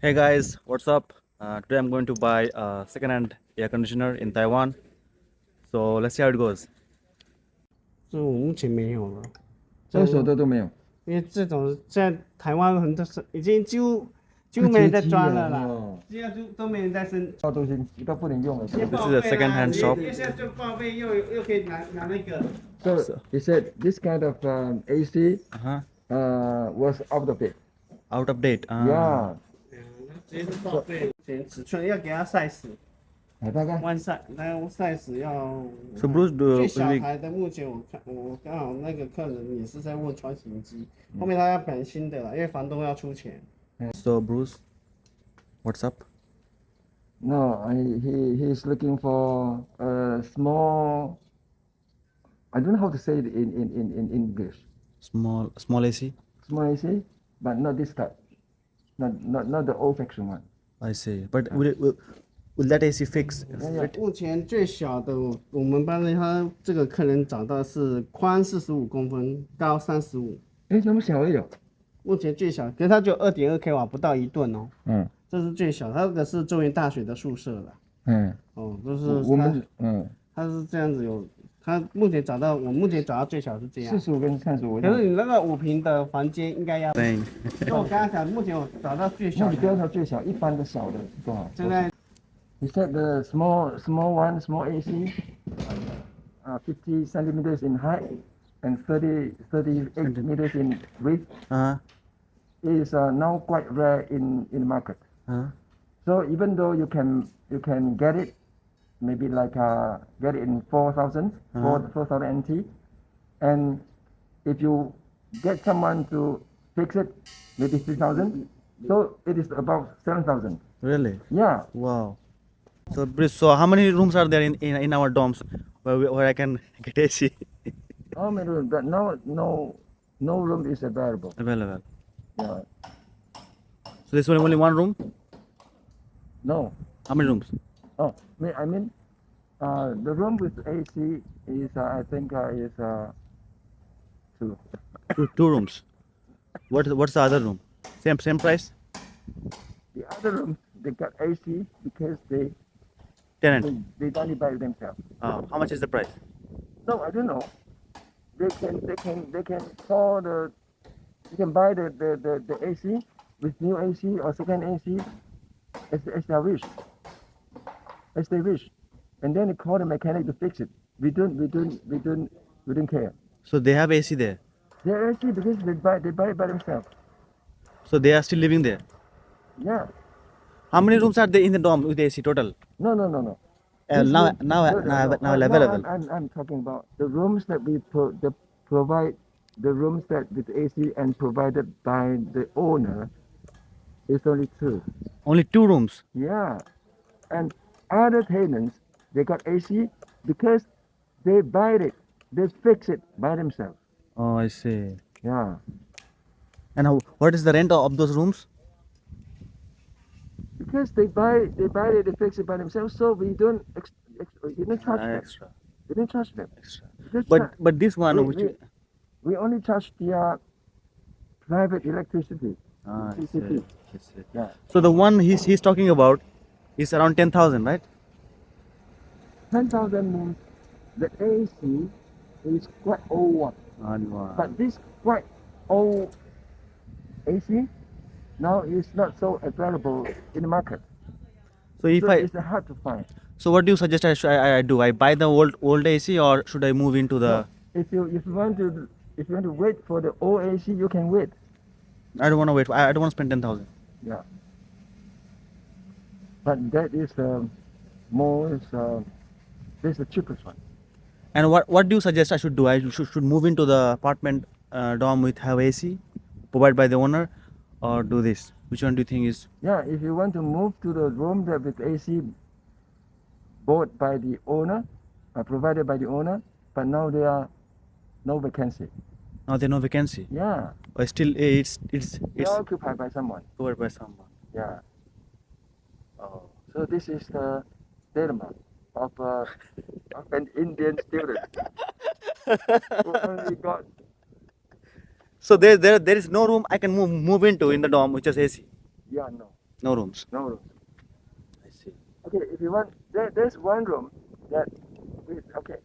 Hey guys, what's up? Today I'm going to buy a second-hand air conditioner in Taiwan. So let's see how it goes. 这我目前没有了，二手的都没有，因为这种现在台湾很多是已经几乎没人在装了啦，哦，现在都没人在生。到东西都不能用了。 This is a second-hand shop. 因为现在就报备又可以拿那个。So he said this kind of AC Uh-huh. Was out of date. Out of date. Yeah. 直接是报备，尺寸要给他晒死，大概那晒死要。 So Bruce, 最小台的目前我刚好那个客人也是在问穿行机，后面他要买新的了，因为房东要出钱。So Bruce, what's up? No, he's looking for a small. I don't know how to say it in English. Small AC. Small AC, but not this type. Not the old-fashioned one. I see. But will that AC fix? 目前最小的我们帮他这个客人找到是宽45公分，高35。哎，这么小也有。目前最小，可是它就2.2 kW，不到1吨哦。嗯这是最小，它这个是中原大学的宿舍了。嗯，哦，就是我们它是这样子有，它目前找到最小是这样。 45跟35。可是你那个5平的房间应该要。对。就我刚刚讲，目前我找到最小的。那你不要说最小，一般的小的多少？现在 He said the small one, small AC, 50 centimeters in height and 38 meters in width is now quite rare in the market. So even though you can get it, maybe like get it in 4,000 NT, and if you get someone to fix it, maybe 3,000. So it is about 7,000. Really? Yeah. Wow. So Bruce, so how many rooms are there in our dorms where I can get AC? How many rooms? But no room is available. Available. Yeah. So there's only one room? No. How many rooms? Oh, I mean, the room with AC is I think is two. Two rooms. What's the other room? Same price? The other rooms they got AC because they Tenant. done it by themselves. How much is the price? No, I don't know. They can call you can buy the AC with new AC or second AC as they wish. As they wish. And then they call the mechanic to fix it. We don't care. So they have AC there. They're AC because they buy it by themselves. So they are still living there. Yeah. How many rooms are there in the dorm with AC total? No. Now available. I'm talking about the rooms that we provide, the rooms that with AC and provided by the owner is only two. Only two rooms. Yeah. And other tenants, they got AC because they buy it, they fix it by themselves. Oh, I see. Yeah. And what is the rent of those rooms? Because they buy it, they fix it by themselves, so we don't charge them. Extra. We don't charge them. Extra. Just But this one, we only charge the private electricity. I CCP. see. Yeah. So the one he's talking about is around 10,000, right? 10,000 means the AC is quite old one. But this quite old AC now is not so available in the market. So if It's hard to find. So what do you suggest I do? I buy the old AC or should I move into the? If you want to wait for the old AC, you can wait. I don't want to wait. I don't want to spend 10,000. Yeah. But that is this is the cheapest one. And what do you suggest I should do? I should move into the apartment dorm with have AC provided by the owner, or do this? Which one do you think is? Yeah, if you want to move to the room that with AC bought by the owner, provided by the owner, but now there are no vacancy. Now there's no vacancy. Yeah. Or still it's occupied by someone. provided by someone. Yeah. Oh. So this is the dilemma of an Indian student who only got. So there is no room I can move into in the dorm which is AC. Yeah, no. No rooms. No rooms. I see. Okay, if you want, there's one room that with okay,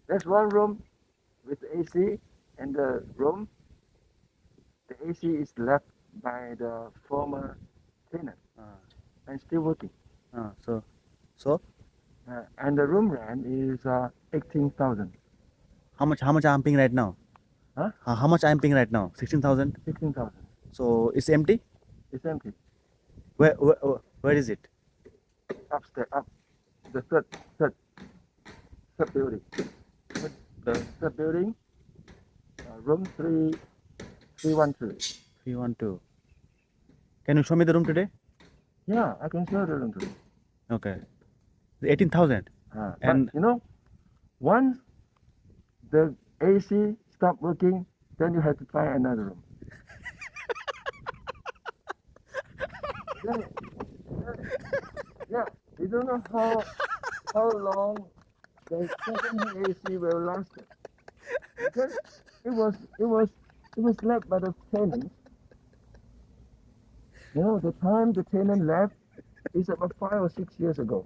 there's one room with AC, and the room, the AC is left by the former tenant and still working. So And the room rent is 18,000. how much I'm paying right now? Huh? How much I'm paying right now? 16,000. 16,000. So it's empty. It's empty. Where is it? Upstairs, up the third building. The third building, room 312. 312. Can you show me the room today? Yeah, I can show the room to you. Okay. 18,000. But you know, once the AC stop working, then you have to find another room. Yeah, we don't know how long the second AC will last. Because it was left by the tenant. You know, the time the tenant left is about 5 or 6 years ago.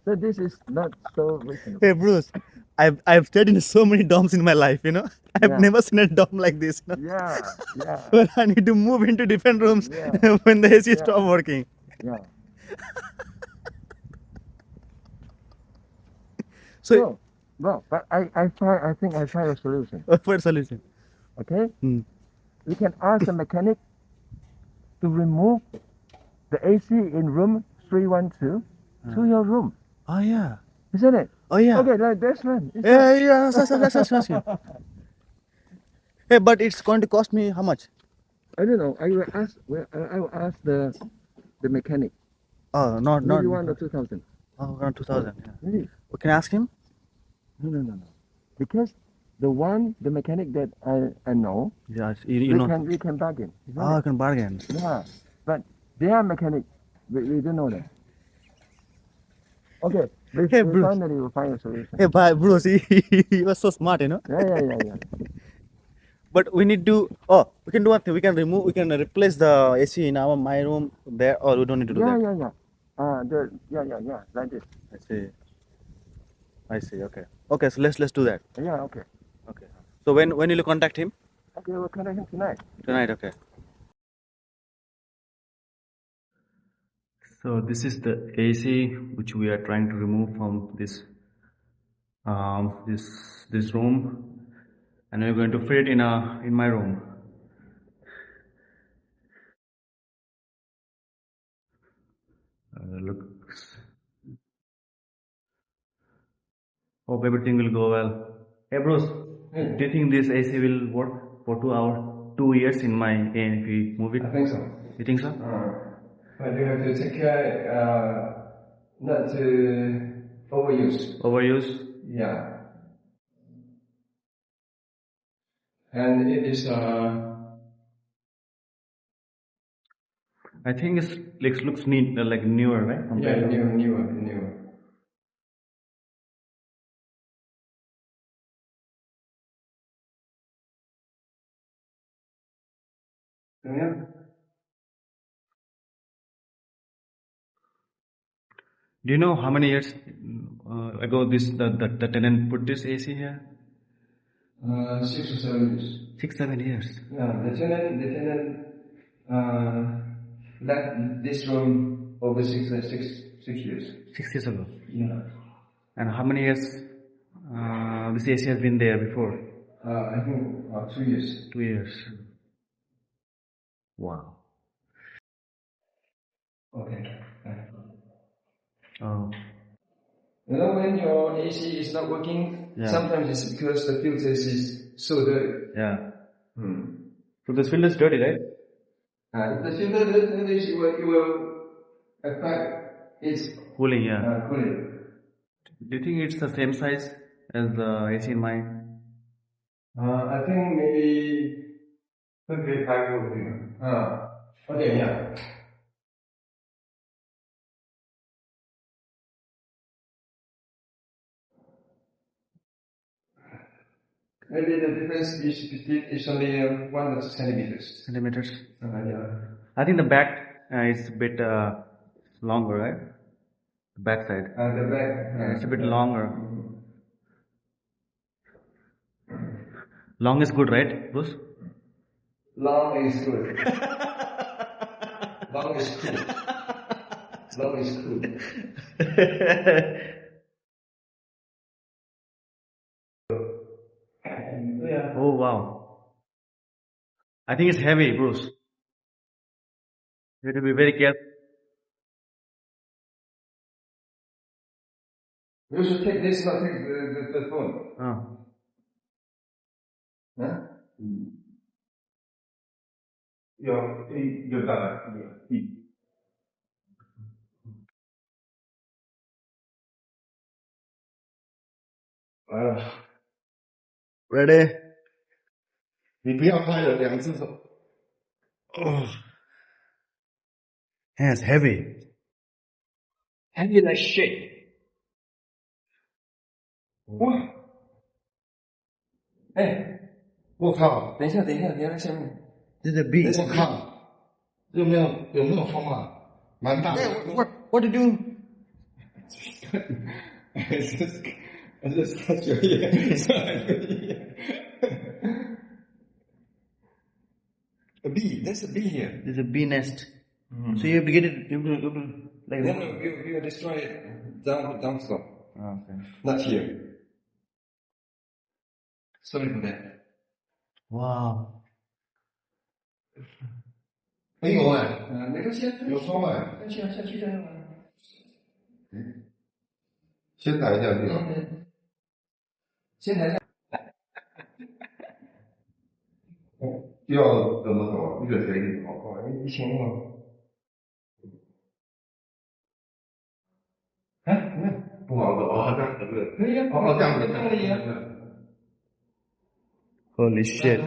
So this is not so reasonable. Hey Bruce, I've stayed in so many dorms in my life, I've Yeah. never seen a dorm like this. Yeah, Well, I need to move into different rooms Yeah. when the AC Yeah. stop working. yeah. So, Well, but I think I find a solution. what solution? Okay, Hmm. we can ask the mechanic to remove the AC in room 312 to your room, Oh yeah. isn't it? Oh yeah. Okay, that's fine. It's Yeah, fine. yeah, that's. Hey, but it's going to cost me how much? I don't know. I will ask. Well, I will ask the mechanic. Oh, not Maybe 1 or 2,000. Oh, around 2,000. Yeah. Maybe. Well, can I ask him? No. Because the mechanic that I know, Yeah, you know. we can bargain. Isn't Oh, I it? can bargain. Yeah, but they are mechanic. We don't know that. Okay, we Bruce. finally will find a solution. Hey, bye, Bruce. He was so smart, Yeah. But we need to. Oh, we can do one thing. We can replace the AC in my room there, or we don't need to do that. Yeah. Yeah. Like this. I see. Okay. Okay. So let's do that. Yeah. Okay. Okay. So when will you contact him? Okay, we'll contact him tonight. Tonight. Okay. So this is the AC which we are trying to remove from this room, and we're going to fit it in my room. Looks. Hope everything will go well. Hey Bruce, do you think this AC will work for 2 hours, 2 years if we move it? I think so. You think so? But you have to take care not to overuse. Overuse? Yeah. And it is I think it looks neat, like newer, right? yeah, newer. Yeah. Do you know how many years ago the tenant put this AC here? 6 or 7 years. 6, 7 years. Yeah, the tenant left this room over 6 years. 6 years ago. Yeah. And how many years this AC has been there before? I think 2 years. 2 years. Wow. Okay. Oh. You know when your AC is not working, Yeah. sometimes it's because the filters is so dirty. Yeah. So this filter is dirty, right? If the filter dirty, it will affect its Cooling, yeah. cooling. Do you think it's the same size as the AC in mine? I think maybe could be 5 will be. Okay, yeah. Maybe the difference is only 1 centimeters. Centimeters. Yeah. I think the back is a bit longer, right? The back side. The back. Yeah, it's a bit longer. Long is good, right, Bruce? Long is good. Long is cool. Long is cool. Yeah. Oh wow. I think it's heavy, Bruce. You have to be very careful. You should take this, not take the phone. Oh. Huh? You're done. Ready? 你不要拍了，2只手。 Oh. Yeah, it's heavy. Heavy like shit. 哇！哎，我靠！等一下，你在下面。 This is a bee. 我靠！有没有风啊？蛮大的。 What to do? I just touch your ear. A bee. There's a bee here. There's a bee nest. So you have to get it. You have to like No, that. we will destroy it down slope. Oh, okay. Not here. Sorry for that. Wow. 没有哎，没关系啊，有风哎。下去再用啊。先抬下去啊。先抬下。要怎么走啊？越水里走。以前哦。不好走啊，这样子对。可以啊，这样子可以啊。 Holy shit.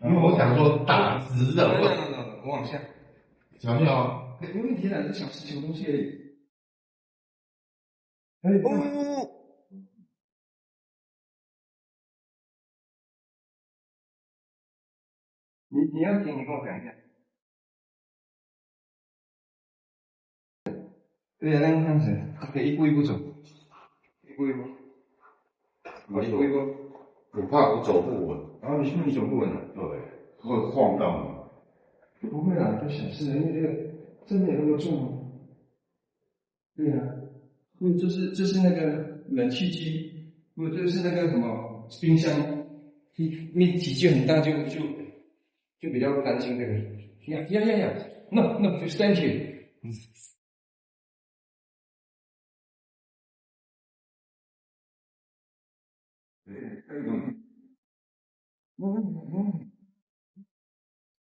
因为我想说打直的，我往下。小心啊！没问题的，这小东西而已。Oh. 你要停，你跟我讲一下。对呀，那样子，可以一步一步走，一步一步。我一步一步。我怕我走不稳。然后你走不稳了，对，会晃到吗？不会啦，就小事，因为这个真的有那么重吗？对呀，因为这是那个冷气机，不，这是那个什么冰箱，体积很大，就比较担心这个。呀 ，no just stand here。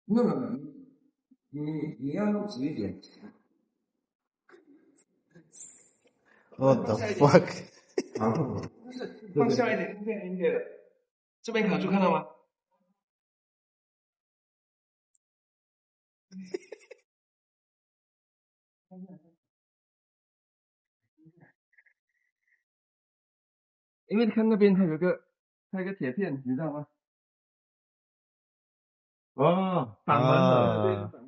那你要直一点。What the fuck? 就是放下一点，这边卡住，看到吗？因为看那边它有个铁片，你知道吗？哦，挡门的。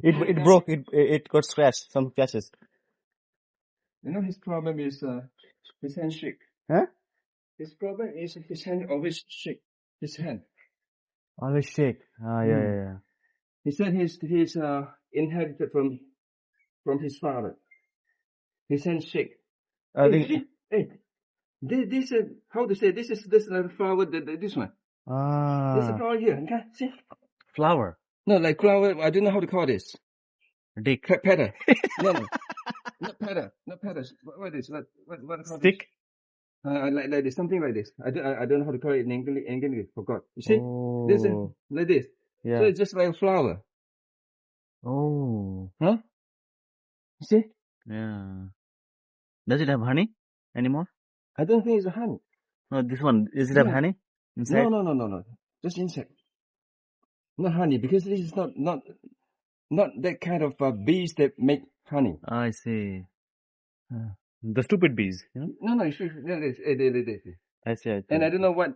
It broke. It got scratched. Some scratches. You know his problem is his hand shake. Huh? His problem is his hand always shake. His hand. Always shake. Yeah. He said he's inherited from his father. His hand shake. I think. Hey, this how to say? This is like flower. This one. This is flower here. See? Flower. No, like flower. I don't know how to call this. Dick. Petal. No. Not petal. Not petals. What is what? Stick. Like this, something like this. I don't know how to call it in English. Forgot. You see, Oh. this is like this. Yeah. So it's just like a flower. Oh. Huh? You see? Yeah. Does it have honey anymore? I don't think it's a honey. No, this one. Does it have honey inside? No. Just insect. Not honey, because this is not that kind of bees that make honey. I see. The stupid bees, you know? No, you should. This. I see. I see. And I don't know what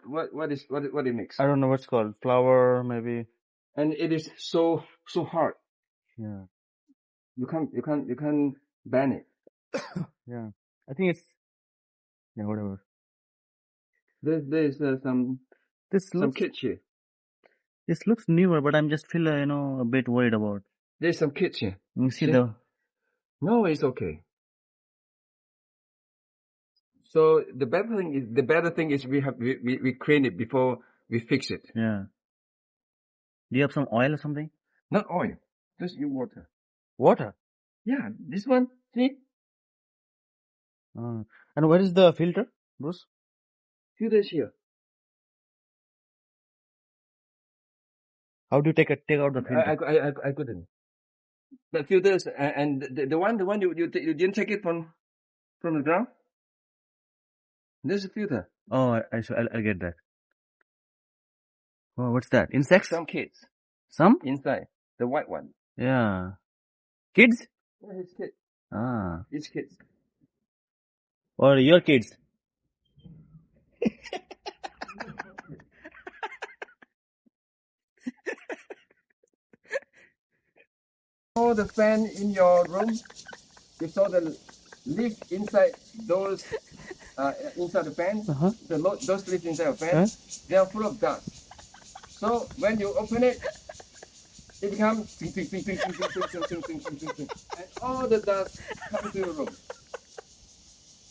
it makes. I don't know what's called flower, maybe. And it is so hard. Yeah. You can't ban it. Yeah. I think it's yeah, whatever. There's some This looks kids here. this looks newer, but I'm just feel a bit worried about. There's some kids here. You see See? the No, it's okay. So the better thing is we clean it before we fix it. yeah. Do you have some oil or something? Not oil, just your water. Water. Yeah, this one. See, And where is the filter, Bruce? filters here. How do you take out the filter? I couldn't. The filters and the one you didn't take it from the ground. There's a filter. Oh, I'll get that. Oh, what's that? Insects? Some kids Some? inside the white one. Yeah. Kids? Yeah, it's kids. Ah. It's kids. Or your kids? Saw the fan in your room. You saw the leaf inside those inside the fan. Uh-huh. Those leaves inside the fan. Huh? They are full of dust. So when you open it, it becomes ting, ting, ting, ting, ting, ting, ting, ting, ting, ting, ting, ting, ting. And all the dust comes to your room.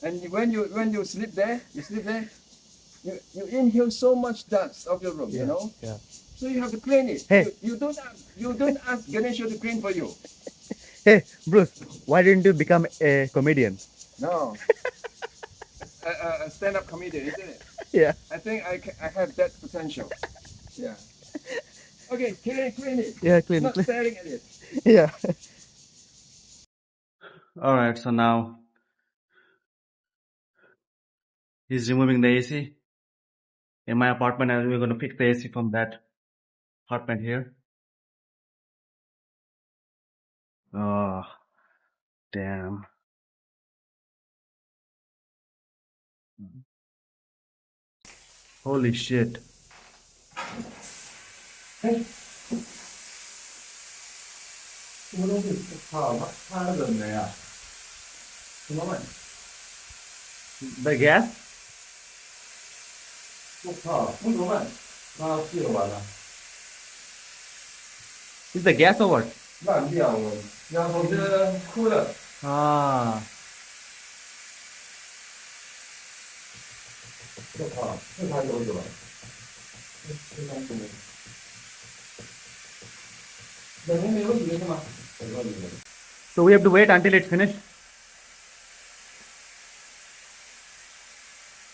And when you sleep there, you inhale so much dust of your room, you know. Yeah. So you have to clean it. Hey. You don't ask Ganesha to clean for you. Hey, Bruce, why didn't you become a comedian? No. A stand-up comedian, isn't it? Yeah. I think I have that potential. Yeah. Okay, clean it. Yeah, clean Not it. staring at it. Yeah. All right, so now he's removing the AC in my apartment, and we're going to fix the AC from that apartment here. Oh, damn. Holy shit. The gas? Is the gas or what? Ah. So we have to wait until it's finished.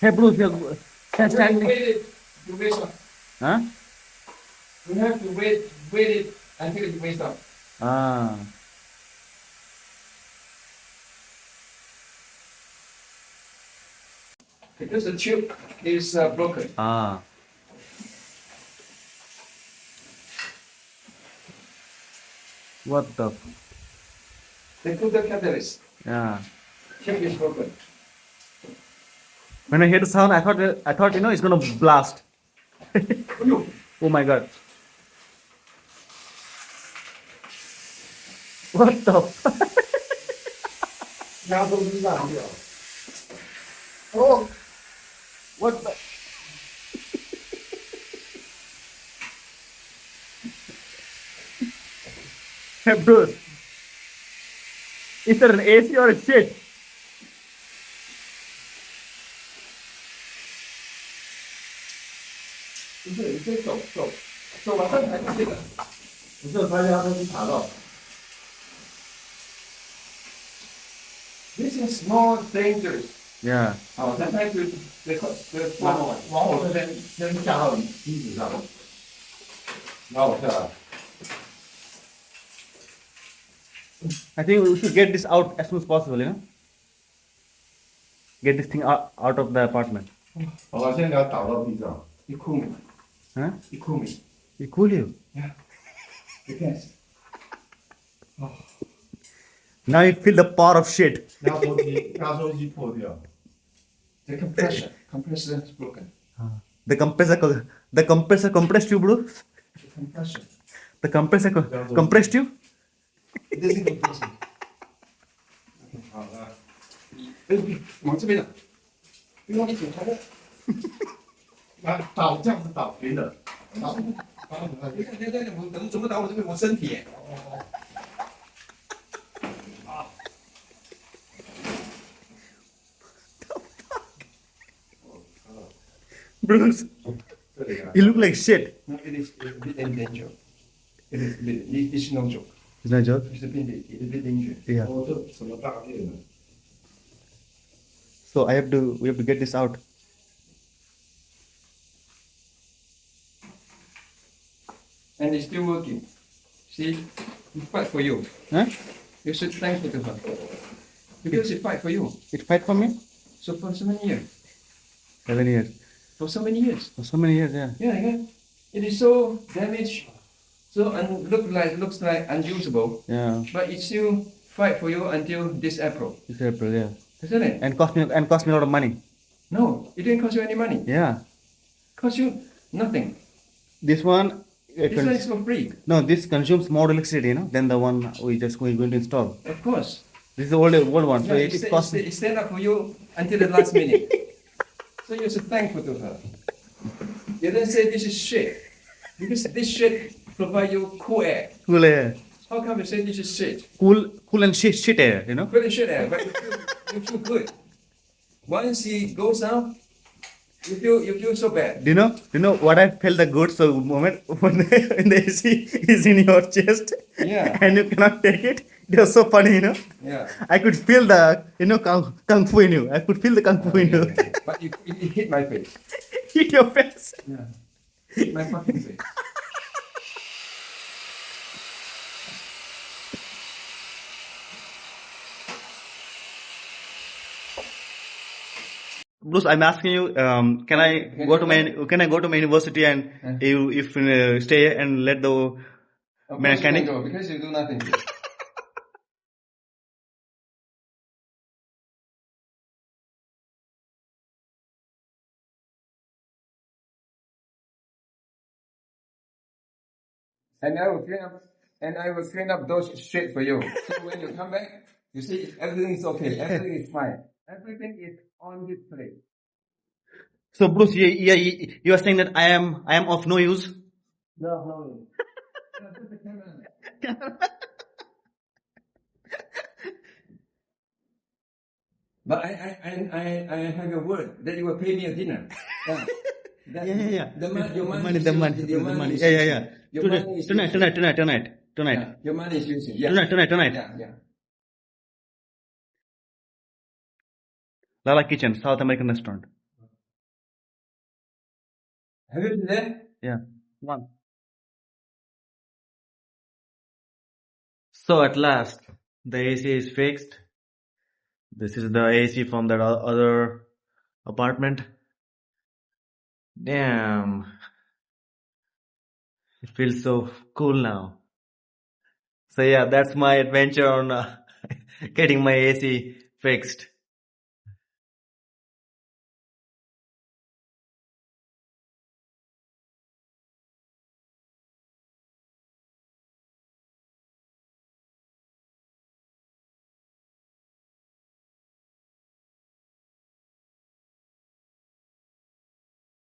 Hey Bruce, you're standing. Huh? We have to wait it until it wakes up. Ah. Because the tube is broken. Ah. What the? They put the catalyst. Yeah. Tube is broken. When I hear the sound, I thought it's gonna blast. Oh my god. What the? Oh. What the? Hey Bruce. Is there an AC or a shit? This is more dangerous. Yeah. 好，再开始往我这边先下到梯子上，然后我下来。 I think we should get this out as soon as possible, Get this thing out of the apartment. 好了，现在给它倒到地上。 You cool me. Huh? You cool me. We cool you. Yeah. Depends. Now you feel the power of shit.压缩机破掉。The compressor is broken. The compressor compressed you, bro. The compressor. The compressor compressed you. 这是 compressor。好了，往这边了，不用一起抬的。啊，倒这样子倒平的，倒。对，我可能怎么打我这边我身体耶。Bruce, you look like shit. No, it is a bit in danger. It is a bit. It's no joke. It's not a joke. It's a bit dangerous. Yeah. 哦，这什么大便呢？ So we have to get this out. And it's still working. See, we fight for you. Huh? You should thank her to her. Because she fight for you. It fight for me? So for so many years. 7 years. For so many years. For so many years, yeah. Yeah. It is so damaged, so looks like unusable. Yeah. But it still fight for you until this April, This April, yeah. isn't it? And cost me a lot of money. No, it didn't cost you any money. Yeah. Cost you nothing. This one. This one is for free. No, this consumes more electricity, than the one we're going to install. Of course. This is the old one, so Yeah, it costs. it stand up for you until the last minute. So you're so thankful to her. You don't say this is shit. Because this shit provide you cool air. Cool air. How come you say this is shit? Cool and shit air, Really shit air, but you feel good. Once he goes down, you feel so bad. Do you know what I felt the good so moment when the AC is in your chest? Yeah. And you cannot take it. It was so funny, Yeah. I could feel the, kung fu in you. I could feel the kung fu in you. But it hit my face. Hit your face. Yeah. Hit my fucking face. Bruce, I'm asking you, can I go to my university and if stay and let the Of course mechanic? you can go, because you do nothing. And I will clean up those shit for you. So when you come back, you see everything is okay, everything is fine. Everything is on this plate. So Bruce, you are saying that I am of no use? No. Just the camera. But I have a word that you will pay me a dinner. Yeah. Yeah. The money. The money. Yeah. Your money is using. Tonight. Yeah, your money is using. Yeah. Tonight. Yeah. Lala Kitchen, South American restaurant. Have you been there? Yeah. One. So at last, the AC is fixed. This is the AC from that other apartment. Damn. It feels so cool now. So yeah, that's my adventure on getting my AC fixed.